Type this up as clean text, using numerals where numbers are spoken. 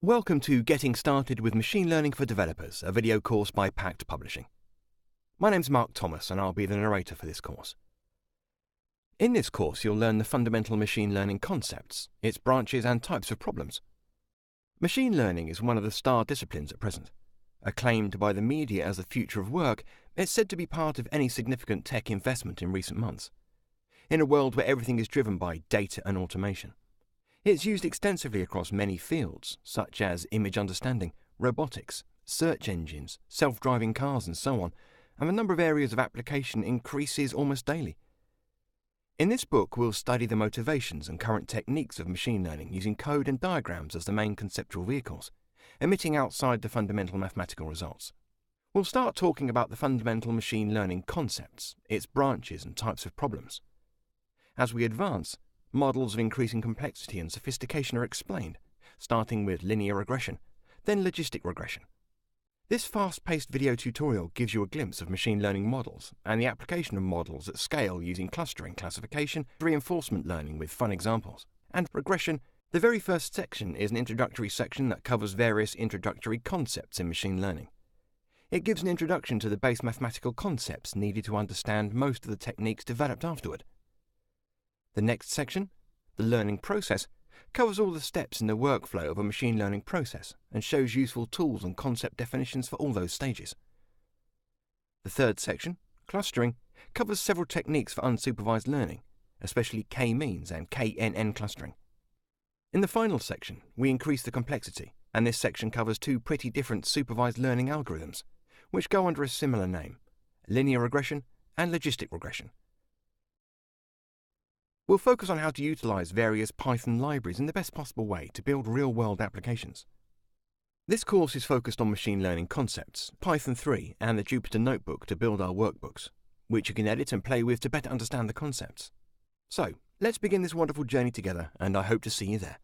Welcome to Getting Started with Machine Learning for Developers, a video course by Pact Publishing. My name's Mark Thomas and I'll be the narrator for this course. In this course you'll learn the fundamental machine learning concepts, its branches and types of problems. Machine learning is one of the star disciplines at present. Acclaimed by the media as the future of work, it's said to be part of any significant tech investment in recent months. In a world where everything is driven by data and automation, it's used extensively across many fields, such as image understanding, robotics, search engines, self-driving cars and so on, and the number of areas of application increases almost daily. In this book, we'll study the motivations and current techniques of machine learning using code and diagrams as the main conceptual vehicles, omitting outside the fundamental mathematical results. We'll start talking about the fundamental machine learning concepts, its branches and types of problems. As we advance, models of increasing complexity and sophistication are explained, starting with linear regression, then logistic regression. This fast-paced video tutorial gives you a glimpse of machine learning models and the application of models at scale using clustering, classification, reinforcement learning with fun examples, and regression. The very first section is an introductory section that covers various introductory concepts in machine learning. It gives an introduction to the base mathematical concepts needed to understand most of the techniques developed afterward. The next section, the learning process, covers all the steps in the workflow of a machine learning process and shows useful tools and concept definitions for all those stages. The third section, clustering, covers several techniques for unsupervised learning, especially k-means and KNN clustering. In the final section, we increase the complexity, and this section covers two pretty different supervised learning algorithms, which go under a similar name, linear regression and logistic regression. We'll focus on how to utilize various Python libraries in the best possible way to build real-world applications. This course is focused on machine learning concepts, Python 3 and the Jupyter Notebook to build our workbooks, which you can edit and play with to better understand the concepts. So, let's begin this wonderful journey together, and I hope to see you there.